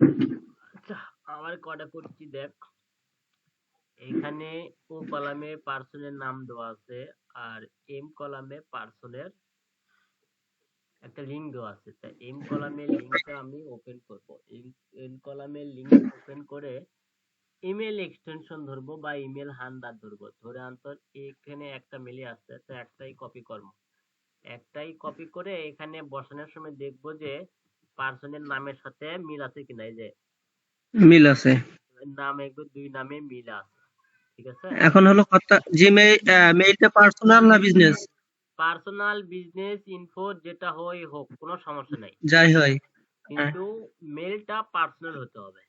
আচ্ছা, আমার কটা করছি দেখ। এখানে ও কলামে পার্সনের নাম দেওয়া আছে, আর এম কলামে পার্সনের একটা লিঙ্ক দেওয়া আছে। তা এম কলামের লিঙ্কটা আমি ওপেন করব। এম কলামের লিঙ্ক ওপেন করে ইমেল এক্সটেনশন ধরবো বা ইমেল হ্যান্ডার ধরবো। ধরে আনতো এখানে একটা মেলে আছে, তো একটাই কপি করবো। একটাই কপি করে এখানে বসানোর সময় দেখবো যে পার্সনের নামের সাথে মিল আছে কিনা। এই যে মিল আছে। নাম একটু দুই নামে মিল আছে, ঠিক আছে। এখন হলো কথা, জিমেইল মেইলটা পার্সোনাল না বিজনেস? পার্সোনাল বিজনেস ইনফো যেটা হয় হোক, কোনো সমস্যা নাই, যাই হয়। হ্যাঁ। কিন্তু মেলটা পার্সোনাল হতে হবে,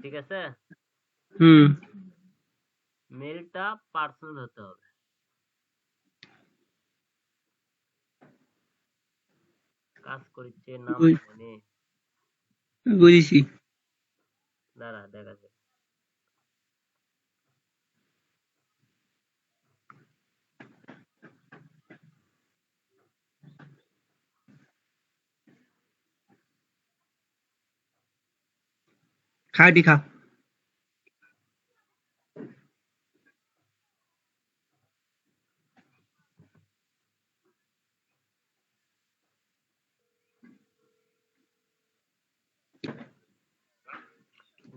ঠিক আছে। হুম। মেলটা পার্সোনাল হতে হবে। কাজ করছে নাম বুঝ- এখানে। বুঝেছি। দাঁড়া দেখা যায়। খাইটি খা।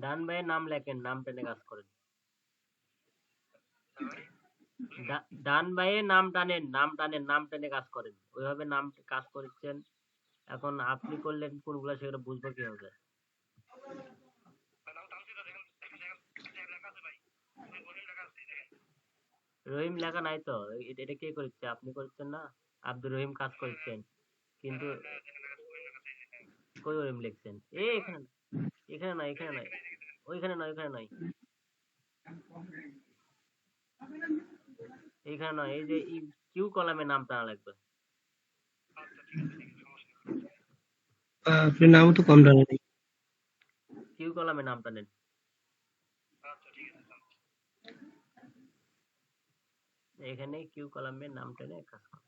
ডান ভাইয়ের নাম লেখেন, নাম টেনে কাজ করেন। ডান ভাইয়ের নাম টানেন, নাম টানেন, নাম টেনে কাজ করেন, ওইভাবে নাম কাজ করছেন। এখন আপনি করলেন কোনগুলা সেগুলো বুঝবো কিভাবে? রহিম লেখা নাই তো। এটা কে করছে? আপনি করছেন না? আব্দুর রহিম কাজ করছেন, কিন্তু কই রহিম লিখছেন? এখানে না, এখানে নাই, এখানে নাই, ওইখানে নয়, ওইখানে নয়, এইখানে নয়। এই যে কিউ কলামে নাম টানা লাগবে। আপনার নামও তো কম জানা নেই। কিউ কলামে নাম টানেন। এখানে কিউ কলামে নাম টেনে কাজ করেন।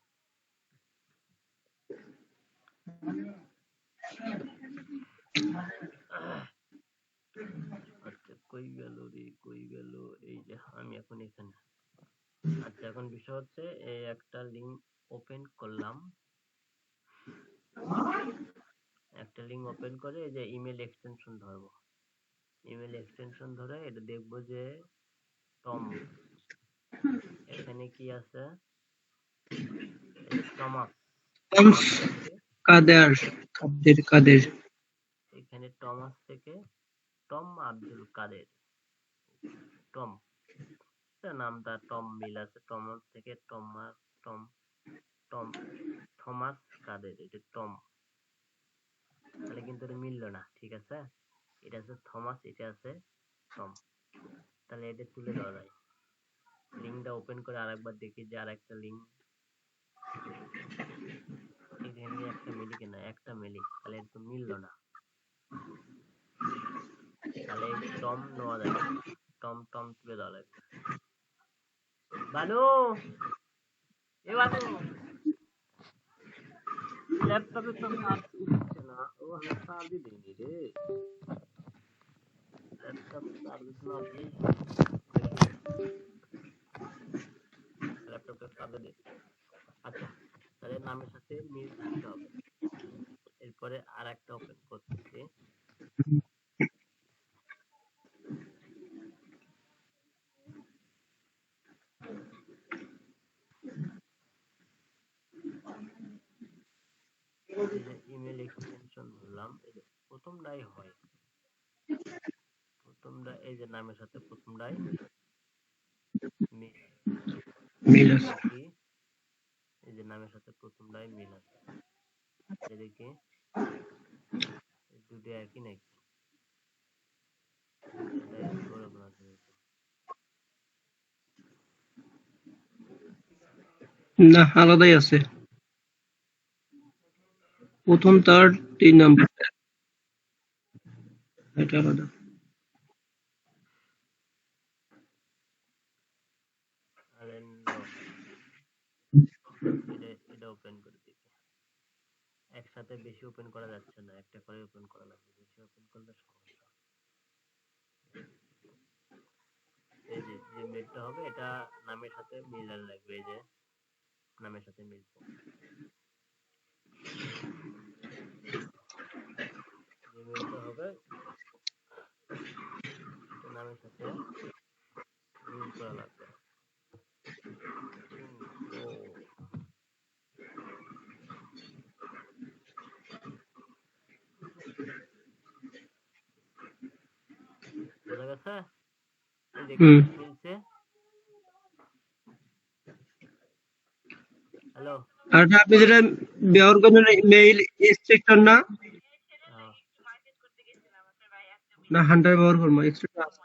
আচ্ছা, কই গেল রে, কই গেল? এই যে আমি এখন এখানে। আচ্ছা, এখন বিষয় হচ্ছে এই একটা লিঙ্ক ওপেন করলাম। একটা লিঙ্ক ওপেন করে এই যে ইমেল এক্সটেনশন ধরবো। ইমেল এক্সটেনশন ধরে এটা দেখবো যে টম, এখানে কি আছে, এই যে টমাস। টমস টমাস থেকে কাদের, কাদের কাদের। এখানে টমাস থেকে টম আব্দুল কাদের। টম, নামটা টম মিল আছে। টমাস থেকে টমাস, টম, টম, থমাস কাদের, এটা টম। তাহলে কিন্তু এটা মিললো না, ঠিক আছে। এটা আছে থমাস, এটা আছে টম। তাহলে এটা তুলে দেওয়া যায়। লিঙ্কটা ওপেন করে আরেকবার দেখি যে আরেকটা লিঙ্ক এখানে একটা মিলি কিনা। একটা মিলি, তাহলে এটা তো মিললো না। তাহলে এই টম নেওয়া যাবে না, টম টম তুলে দেওয়া লাগবে। বানু, এ বানু, ল্যাপটপে তো কাজ করছে না। ও আমি চার্জই দিইনি রে। ল্যাপটপ চার্জ না দিই, ল্যাপটপটা চার্জে দিই। আচ্ছা, তাহলে নামের সাথে মিল থাকতে হবে। এরপরে আর একটা ওপেন করতেছি। এই যে ইমেল এক্সটেনশন ধরলাম, এই যে প্রথমটাই হয়। প্রথমটা এই যে নামের সাথে প্রথমটাই মিল। মিল আছে। দেখি, এই যে নামের সাথে প্রথমটাই মিল আছে। এই দেখি দুটো একই নাকি, এটাই করব না যেহেতু। না, আলাদাই আছে। প্রথম তার 3 নাম্বার, এটা আলাদা। আরে নো, এটা এটা ওপেন করে দেখি। একসাথে বেশি ওপেন করা যাচ্ছে না, একটা করে ওপেন করা লাগবে, বেশি ওপেন করলে সমস্যা। এই যে যে মেলটা হবে এটা নামের সাথে মিলান লাগবে, এই যে নামের সাথে মিলছে, যে মেলটা হবে এটা নামের সাথে মিল করা লাগবে। ও বোঝা গেছে? এই দেখুন হুম। মিলছে। হ্যালো। আর এটা আপনি যেটা ব্যবহার করবেন মেইল এক্সট্রাক্টর না? না হান্টার ব্যবহার করবো, এক্সট্রাক্টর আছে।